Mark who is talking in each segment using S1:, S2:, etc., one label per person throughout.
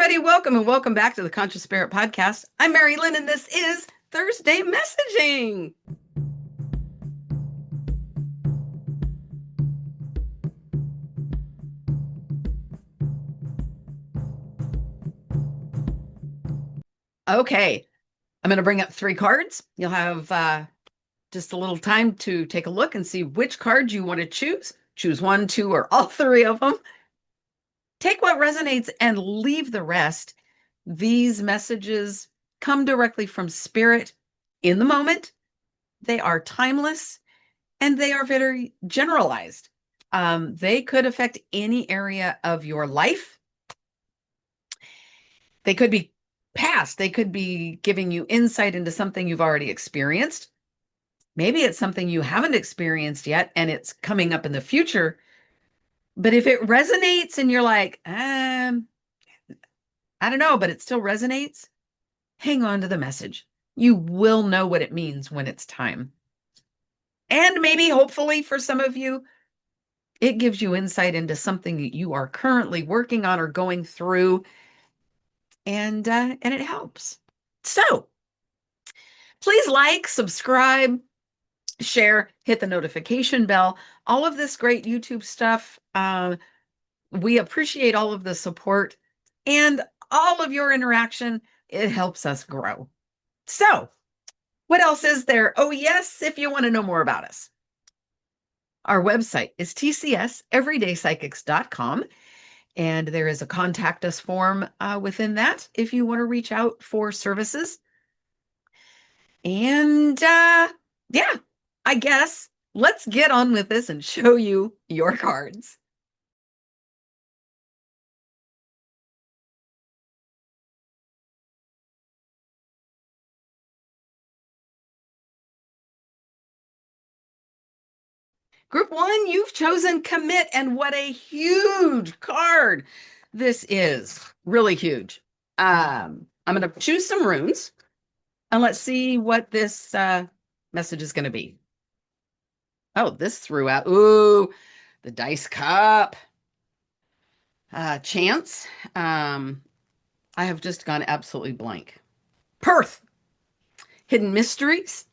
S1: everybody. Welcome and welcome back to the Conscious Spirit Podcast. I'm Mari-Lyn, and this is Thursday Messaging. Okay, I'm going to bring up 3 cards. You'll have just a little time to take a look and see which card you want to choose. Choose 1, 2, or all 3 of them. Take what resonates and leave the rest. These messages come directly from Spirit in the moment. They are timeless and they are very generalized. They could affect any area of your life. They could be past. They could be giving you insight into something you've already experienced. Maybe it's something you haven't experienced yet and it's coming up in the future. But if it resonates and you're like, I don't know, but it still resonates, hang on to the message. You will know what it means when it's time. And maybe, hopefully, for some of you, it gives you insight into something that you are currently working on or going through, and it helps. So please like, subscribe, share, hit the notification bell, all of this great YouTube stuff. We appreciate all of the support and all of your interaction. It helps us grow. So what else is there? Oh, yes, if you want to know more about us. Our website is tcseveryday psychics.com, and there is a contact us form within that if you want to reach out for services. And yeah, I guess let's get on with this and show you your cards. Group 1, you've chosen commit, and what a huge card this is. Really huge. I'm going to choose some runes, and let's see what this message is going to be. Oh, this threw out, ooh, the dice cup. Chance. I have just gone absolutely blank. Perth. Hidden mysteries.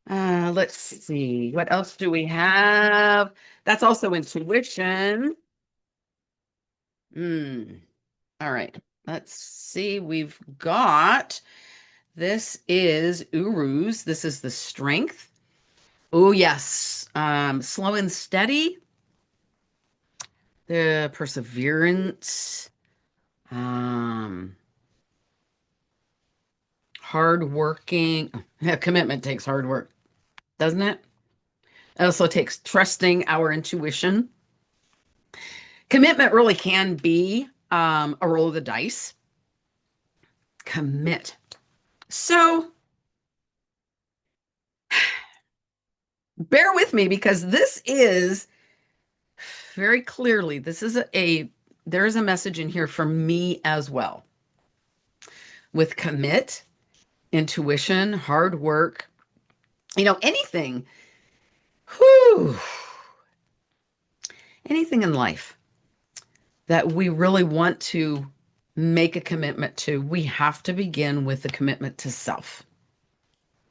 S1: Let's see. What else do we have? That's also intuition. All right. Let's see. We've got, this is Uruz. This is the strength. Oh, yes. Slow and steady. The perseverance. Hard working. Commitment takes hard work, doesn't it? It also takes trusting our intuition. Commitment really can be a roll of the dice. Commit. So bear with me, because this is very clearly, this is there is a message in here for me as well. With commit, intuition, hard work, anything, anything in life that we really want to make a commitment to, we have to begin with the commitment to self.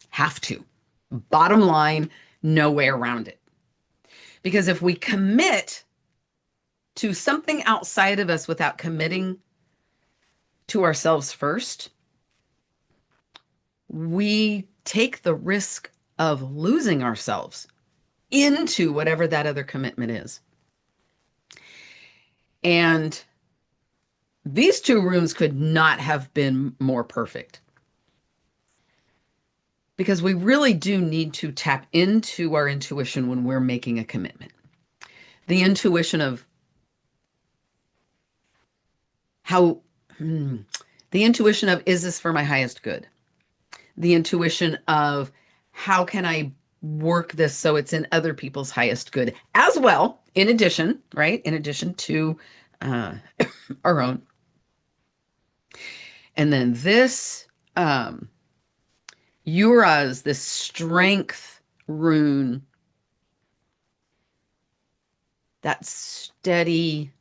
S1: Have to. Bottom line, no way around it. Because if we commit to something outside of us without committing to ourselves first, we take the risk of losing ourselves into whatever that other commitment is. And these 2 rooms could not have been more perfect, because we really do need to tap into our intuition when we're making a commitment. The intuition of is this for my highest good? The intuition of, how can I work this so it's in other people's highest good as well, in addition, right? In addition to our own. And then this, Ura's, this strength rune, that steady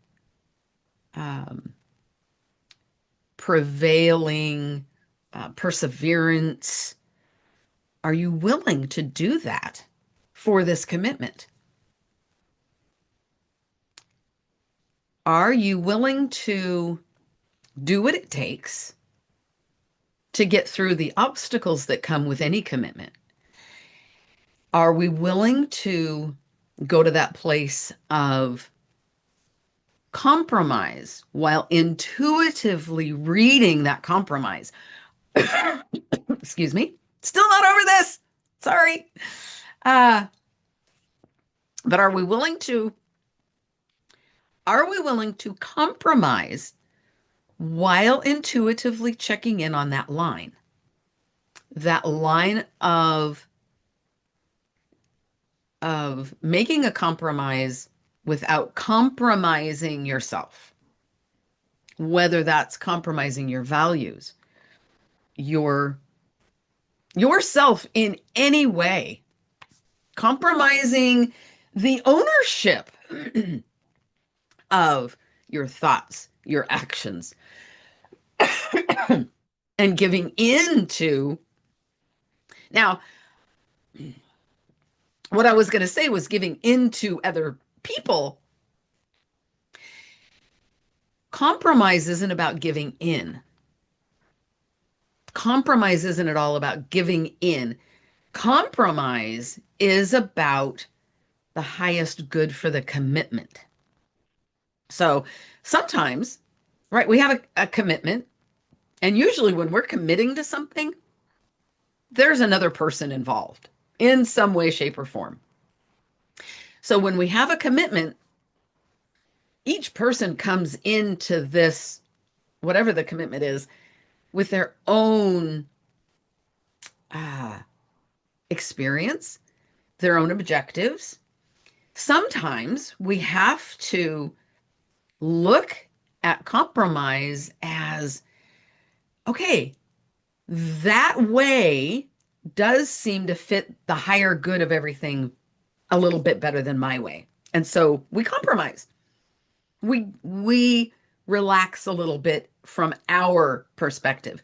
S1: prevailing, perseverance. Are you willing to do that for this commitment? Are you willing to do what it takes to get through the obstacles that come with any commitment? Are we willing to go to that place of compromise while intuitively reading that compromise? Excuse me. Still not over this. Sorry. But are we willing to compromise while intuitively checking in on that line? That line of making a compromise without compromising yourself, whether that's compromising your values, your yourself in any way, compromising the ownership of your thoughts, your actions, and giving in to. Now, what I was going to say was giving into other people. Compromise isn't about giving in. Compromise isn't at all about giving in. Compromise is about the highest good for the commitment. So sometimes, right, we have a commitment, and usually when we're committing to something, there's another person involved in some way, shape, or form. So when we have a commitment, each person comes into this, whatever the commitment is, with their own experience, their own objectives. Sometimes we have to look at compromise as, okay, that way does seem to fit the higher good of everything a little bit better than my way. And so we compromise. We relax a little bit from our perspective.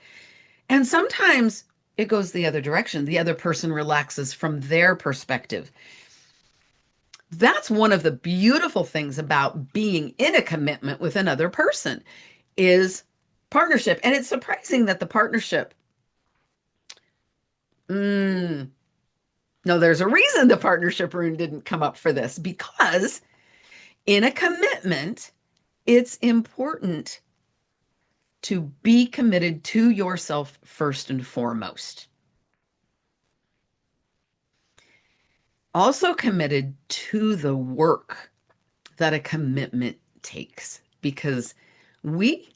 S1: And sometimes it goes the other direction. The other person relaxes from their perspective. That's one of the beautiful things about being in a commitment with another person is partnership. And it's surprising that the partnership, no, there's a reason the partnership rune didn't come up for this, because in a commitment, it's important to be committed to yourself first and foremost. Also committed to the work that a commitment takes, because we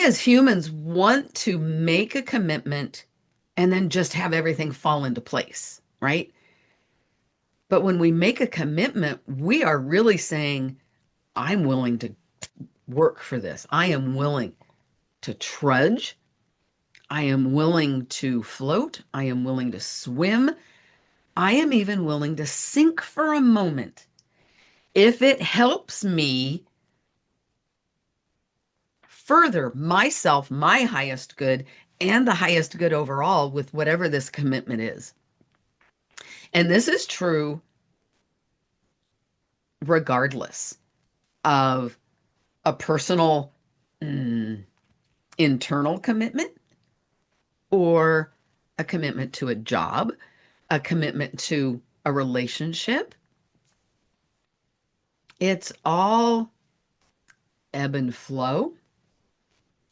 S1: as humans want to make a commitment and then just have everything fall into place, right? But when we make a commitment, we are really saying, I'm willing to work for this. I am willing to trudge. I am willing to float. I am willing to swim. I am even willing to sink for a moment if it helps me further myself, my highest good, and the highest good overall with whatever this commitment is. And this is true regardless of a personal internal commitment or a commitment to a job, a commitment to a relationship. It's all ebb and flow,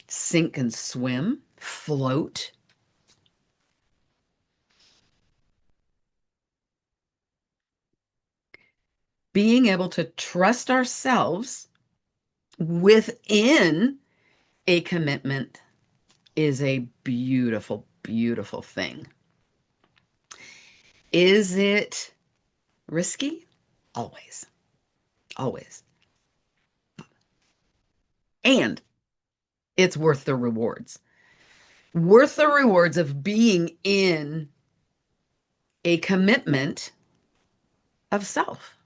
S1: sink and swim, float. Being able to trust ourselves within a commitment is a beautiful, beautiful thing. Is it risky? Always. Always. And it's worth the rewards. Worth the rewards of being in a commitment of self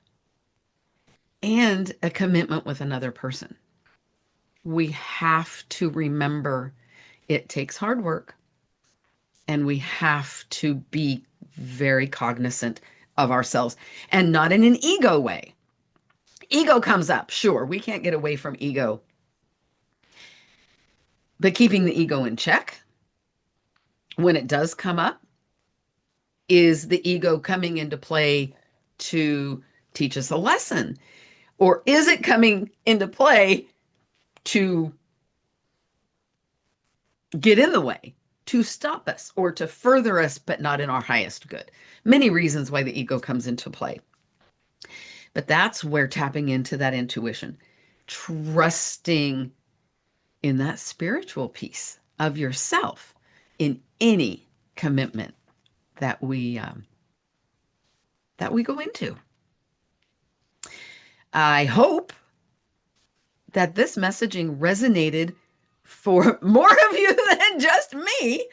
S1: and a commitment with another person. we have to remember it takes hard work, and we have to be very cognizant of ourselves, and not in an ego way. Ego comes up, sure, we can't get away from ego, but keeping the ego in check when it does come up, is the ego coming into play to teach us a lesson? Or is it coming into play to get in the way, to stop us, or to further us, but not in our highest good? Many reasons why the ego comes into play. But that's where tapping into that intuition, trusting in that spiritual piece of yourself in any commitment that we go into. I hope that this messaging resonated for more of you than just me.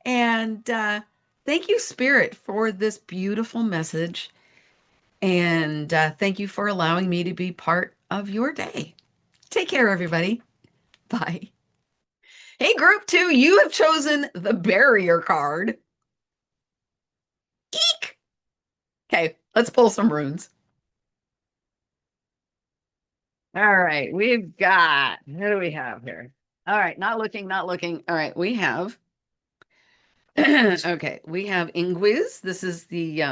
S1: And thank you, Spirit, for this beautiful message. And thank you for allowing me to be part of your day. Take care, everybody. Bye. Hey, group 2, you have chosen the barrier card. Eek! Okay, let's pull some runes. All right, we've got, what do we have here? All right, not looking, not looking. All right, we have, okay, we have Ingwiz. This is the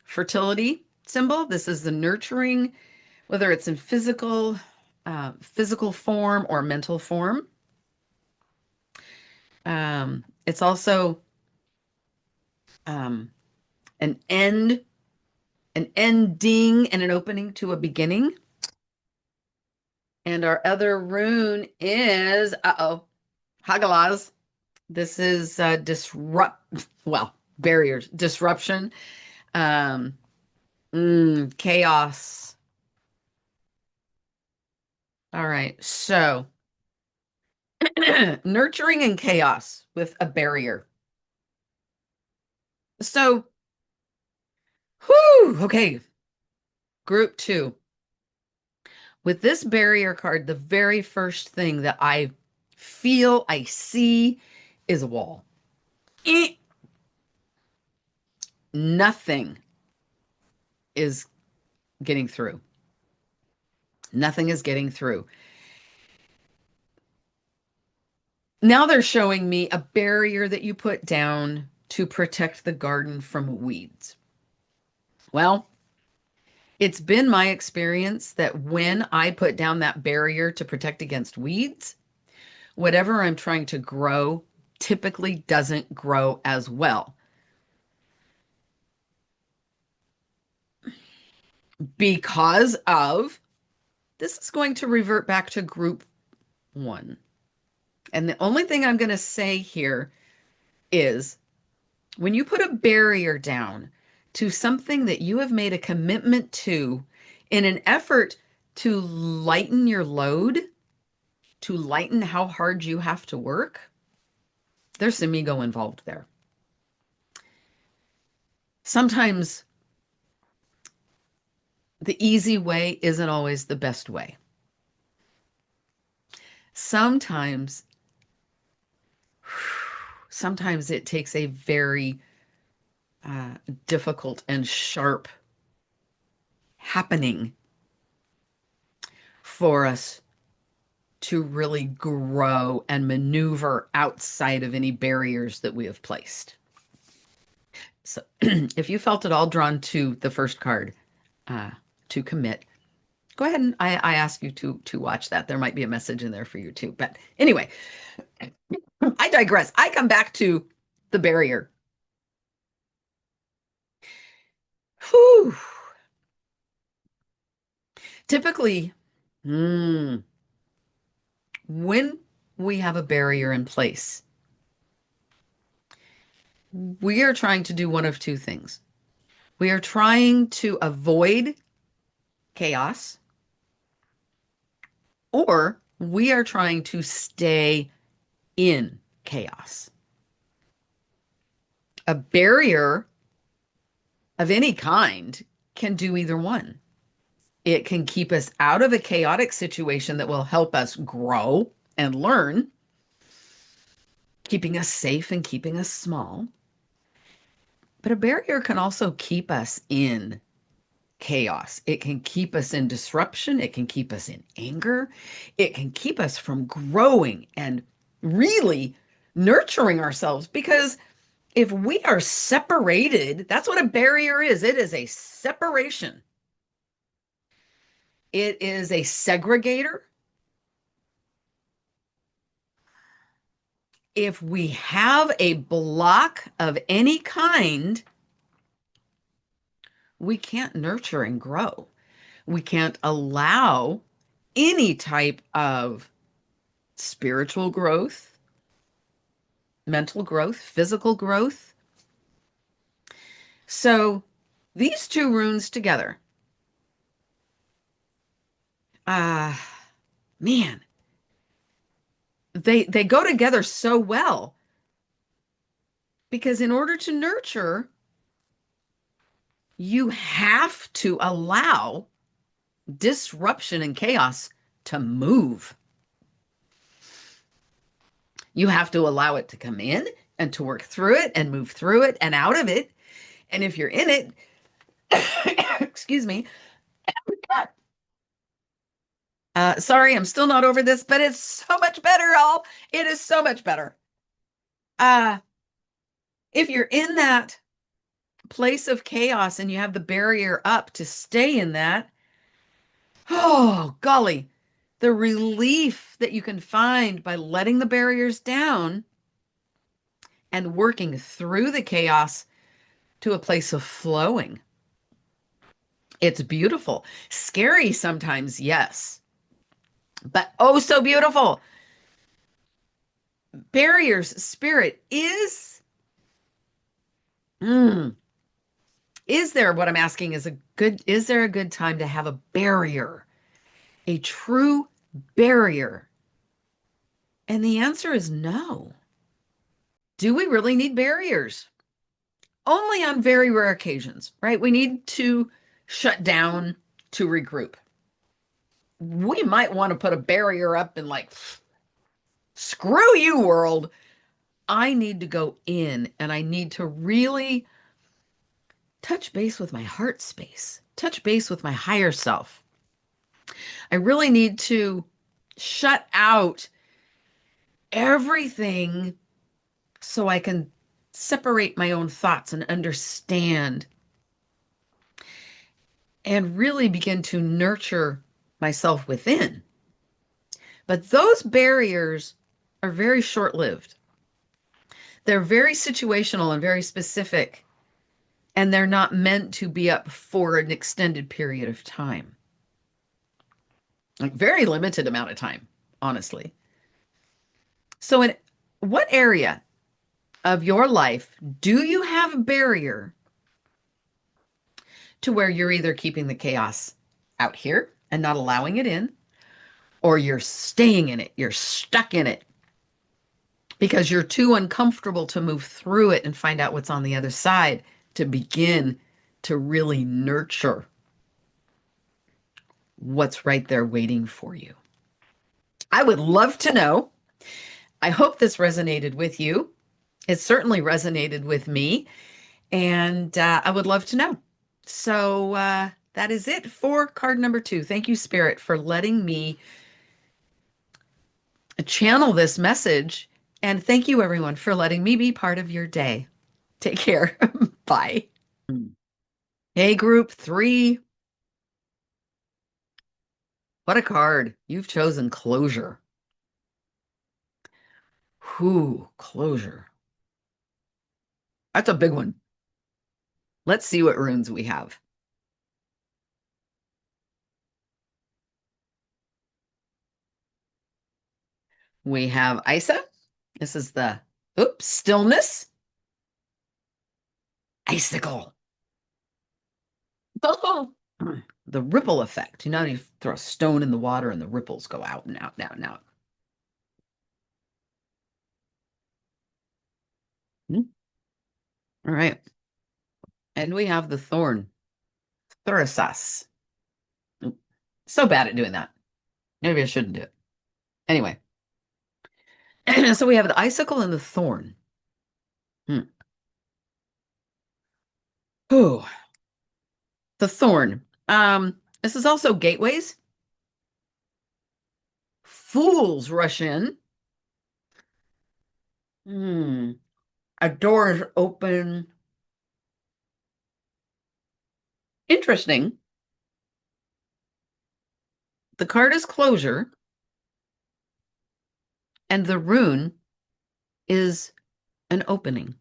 S1: fertility symbol. This is the nurturing, whether it's in physical form or mental form. It's also um, an end, an ending, and an opening to a beginning. And our other rune is, Hagalaz. This is barriers, disruption, um, chaos. All right, so nurturing and chaos with a barrier. So, okay, group 2. With this barrier card, the very first thing that I see is a wall. Nothing is getting through. Nothing is getting through. Now they're showing me a barrier that you put down to protect the garden from weeds. Well, it's been my experience that when I put down that barrier to protect against weeds, whatever I'm trying to grow typically doesn't grow as well. Because of, this is going to revert back to group 1. And the only thing I'm going to say here is when you put a barrier down to something that you have made a commitment to in an effort to lighten your load, to lighten how hard you have to work, there's some ego involved there. Sometimes the easy way isn't always the best way. Sometimes it takes a very difficult and sharp happening for us to really grow and maneuver outside of any barriers that we have placed. So if you felt at all drawn to the first card, to commit, go ahead and I ask you to watch that. There might be a message in there for you too. But anyway, I digress. I come back to the barrier. Whew. Typically, when we have a barrier in place, we are trying to do one of two things. We are trying to avoid chaos, or we are trying to stay in chaos. A barrier of any kind can do either one. It can keep us out of a chaotic situation that will help us grow and learn, keeping us safe and keeping us small. But a barrier can also keep us in chaos. It can keep us in disruption. It can keep us in anger. It can keep us from growing and really nurturing ourselves. Because if we are separated, that's what a barrier is. It is a separation. It is a segregator. If we have a block of any kind, we can't nurture and grow. We can't allow any type of spiritual growth, mental growth, physical growth. So these two runes together, man, they go together so well, because in order to nurture, you have to allow disruption and chaos to move. You have to allow it to come in and to work through it and move through it and out of it. And if you're in it, excuse me, sorry, I'm still not over this, but it's so much better, all. It is so much better. Uh, if you're in that place of chaos and you have the barrier up to stay in that, oh, golly, the relief that you can find by letting the barriers down and working through the chaos to a place of flowing. It's beautiful. Scary sometimes, yes, but oh, so beautiful. Barriers, spirit is there, what I'm asking is there a good time to have a barrier, a true barrier? And the answer is no. Do we really need barriers? Only on very rare occasions, right? We need to shut down to regroup. We might want to put a barrier up and like, screw you, world. I need to go in and I need to really touch base with my heart space, touch base with my higher self. I really need to shut out everything so I can separate my own thoughts and understand and really begin to nurture myself within. But those barriers are very short-lived. They're very situational and very specific, and they're not meant to be up for an extended period of time. Like very limited amount of time, honestly. So in what area of your life do you have a barrier to where you're either keeping the chaos out here and not allowing it in, or you're staying in it, you're stuck in it because you're too uncomfortable to move through it and find out what's on the other side to begin to really nurture what's right there waiting for you? I would love to know. I hope this resonated with you. It certainly resonated with me, and I would love to know. So that is it for card number 2. Thank you, Spirit, for letting me channel this message. And thank you, everyone, for letting me be part of your day. Take care. Bye. Hey, group 3. What a card. You've chosen closure. Whew, closure. That's a big one. Let's see what runes we have. We have Isa. This is the, stillness. Icicle. The ripple effect. You know, you throw a stone in the water and the ripples go out and out and out and out. All right. And we have the thorn. Thurasas. So bad at doing that. Maybe I shouldn't do it. Anyway, so we have the icicle and the thorn. Hmm. Oh, the thorn. This is also gateways. Fools rush in. Hmm. A door is open. Interesting. The card is closure, and the rune is an opening.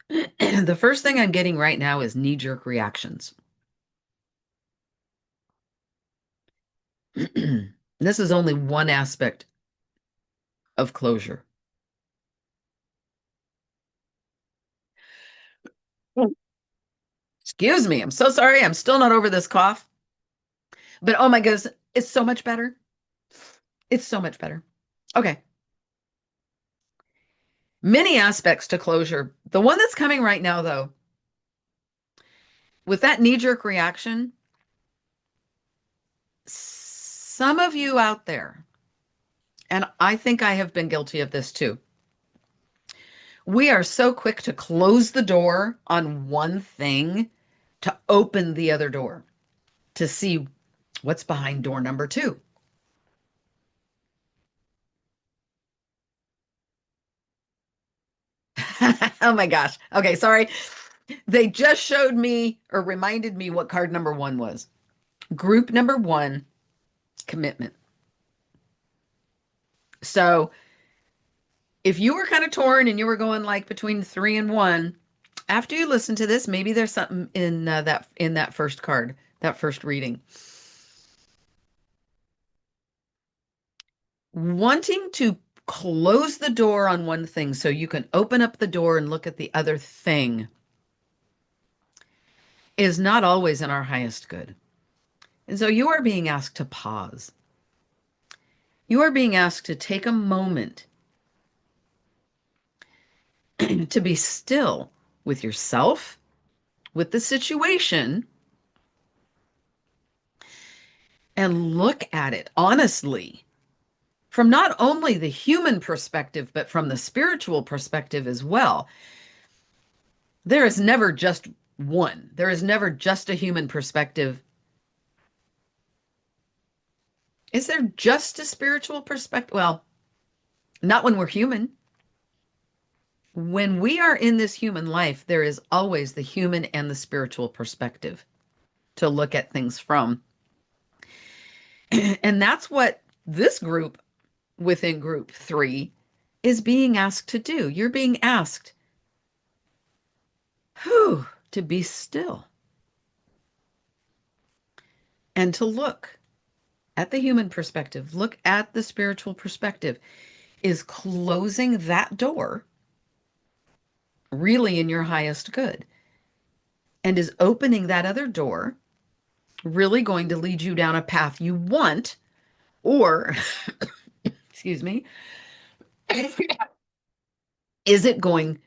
S1: The first thing I'm getting right now is knee-jerk reactions. This is only one aspect of closure. Excuse me. I'm so sorry. I'm still not over this cough. But oh my goodness, it's so much better. It's so much better. Okay. Many aspects to closure. The one that's coming right now, though, with that knee-jerk reaction, some of you out there, and I think I have been guilty of this too, we are so quick to close the door on one thing to open the other door to see what's behind door number two. Oh my gosh. Okay, sorry. They just showed me or reminded me what card number one was. Group number one, commitment. So if you were kind of torn and you were going like between three and one, after you listen to this, maybe there's something in that first card, that first reading. Wanting to close the door on one thing so you can open up the door and look at the other thing is not always in our highest good. And so you are being asked to pause. You are being asked to take a moment to be still with yourself, with the situation, and look at it honestly from not only the human perspective, but from the spiritual perspective as well. There is never just one, there is never just a human perspective. Is there just a spiritual perspective? Well, not when we're human. When we are in this human life, there is always the human and the spiritual perspective to look at things from. And that's what this group within group three is being asked to do. You're being asked, to be still and to look at the human perspective, look at the spiritual perspective. Is closing that door really in your highest good? And is opening that other door really going to lead you down a path you want? Or, excuse me, is it going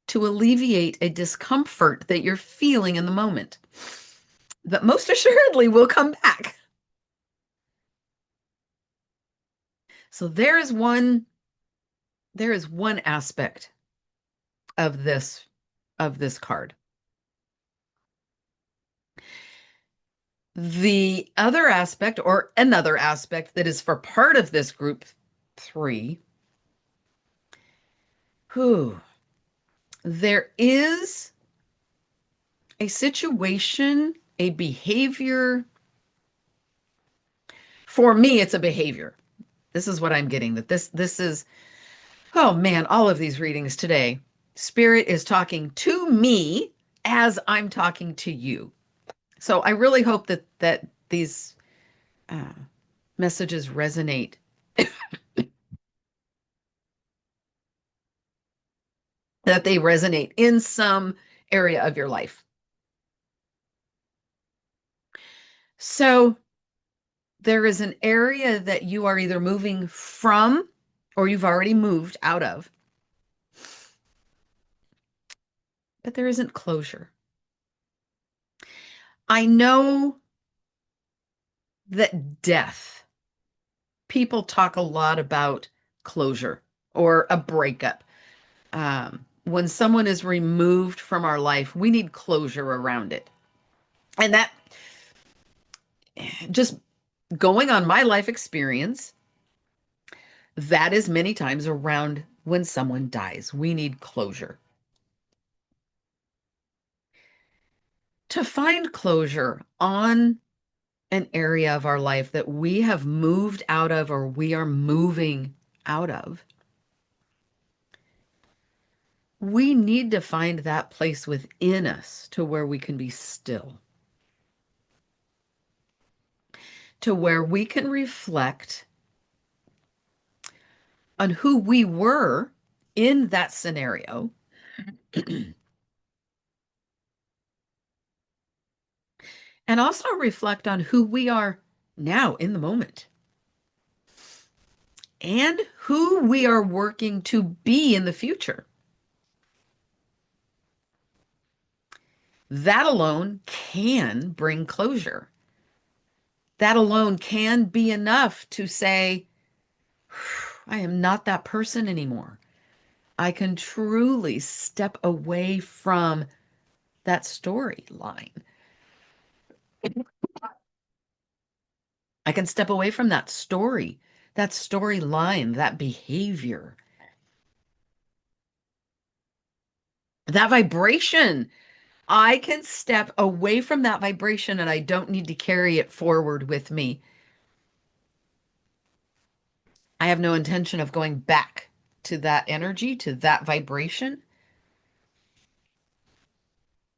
S1: to alleviate a discomfort that you're feeling in the moment that most assuredly will come back? So there is one aspect of this card. The other aspect, or another aspect that is for part of this group three, there is a situation, a behavior. For me, it's a behavior. This is what I'm getting, that this is, oh man, all of these readings today, Spirit is talking to me as I'm talking to you. So I really hope that these uh, messages resonate. That they resonate in some area of your life. So there is an area that you are either moving from or you've already moved out of, but there isn't closure. I know that death, people talk a lot about closure or a breakup. When someone is removed from our life, we need closure around it. And that just going on my life experience, that is many times around when someone dies. We need closure. To find closure on an area of our life that we have moved out of or we are moving out of, we need to find that place within us to where we can be still, to where we can reflect on who we were in that scenario. And also reflect on who we are now in the moment and who we are working to be in the future. That alone can bring closure. That alone can be enough to say, I am not that person anymore. I can truly step away from that storyline. I can step away from that story, that storyline, that behavior, that vibration. I can step away from that vibration and I don't need to carry it forward with me. I have no intention of going back to that energy, to that vibration.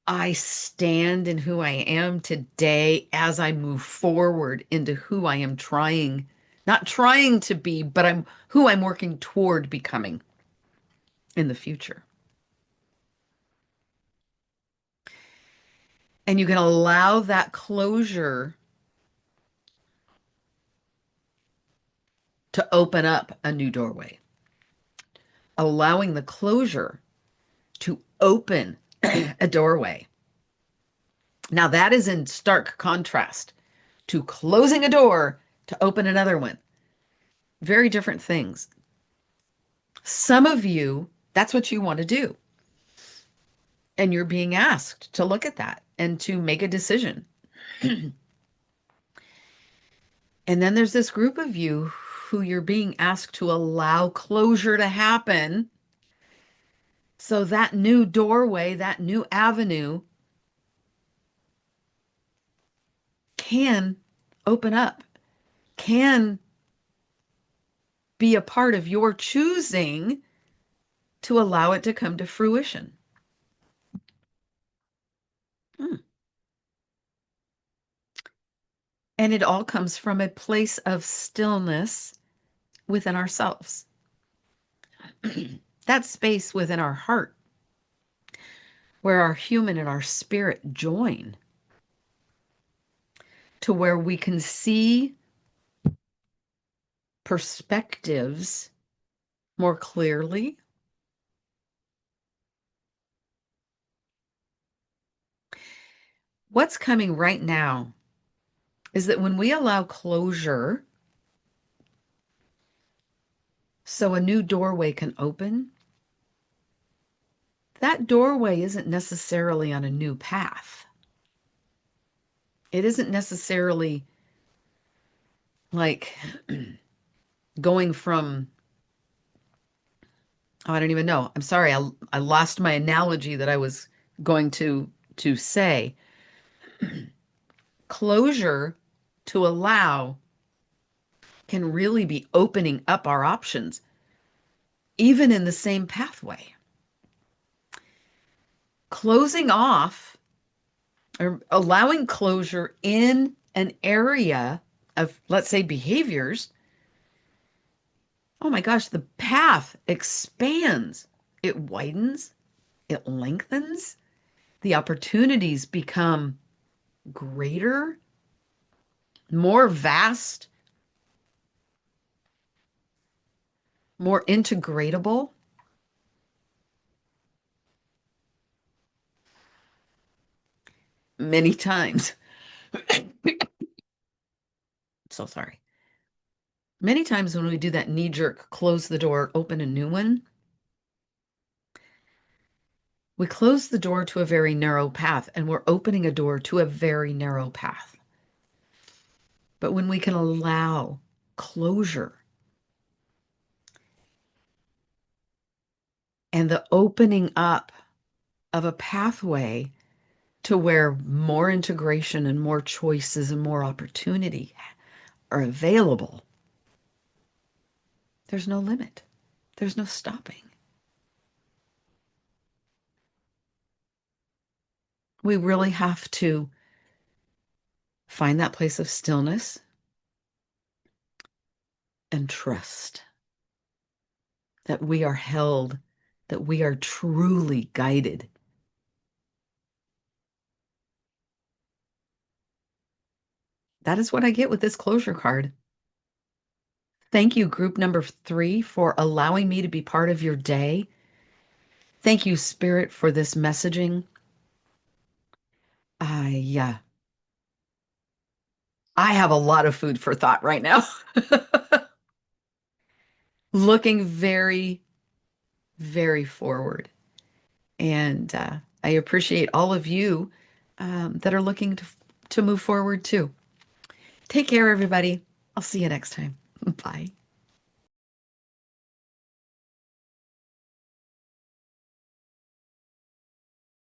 S1: I stand in who I am today as I move forward into who I am trying, not trying to be, but I'm who I'm working toward becoming in the future. And you can allow that closure to open up a new doorway, allowing the closure to open a doorway. Now, that is in stark contrast to closing a door to open another one. Very different things. Some of you, that's what you want to do. And you're being asked to look at that and to make a decision. And then there's this group of you who you're being asked to allow closure to happen. So that new doorway, that new avenue can open up, can be a part of your choosing to allow it to come to fruition. Hmm. And it all comes from a place of stillness within ourselves. That space within our heart where our human and our spirit join, to where we can see perspectives more clearly. What's coming right now is that when we allow closure, so a new doorway can open, that doorway isn't necessarily on a new path. It isn't necessarily like going from, oh, I don't even know. I'm sorry. I lost my analogy that I was going to say. Closure to allow can really be opening up our options, even in the same pathway. Closing off or allowing closure in an area of, let's say, behaviors. Oh my gosh, the path expands, it widens, it lengthens, the opportunities become greater, more vast, more integratable. Many times So sorry. Many times when we do that knee jerk, close the door, open a new one, we close the door to a very narrow path and we're opening a door to a very narrow path. But when we can allow closure and the opening up of a pathway to where more integration and more choices and more opportunity are available, there's no limit. There's no stopping. We really have to find that place of stillness and trust that we are held, that we are truly guided. That is what I get with this closure card. Thank you, group number 3, for allowing me to be part of your day. Thank you, Spirit, for this messaging. Yeah, I have a lot of food for thought right now. Looking very, very forward. And I appreciate all of you that are looking to move forward too. Take care, everybody. I'll see you next time. Bye.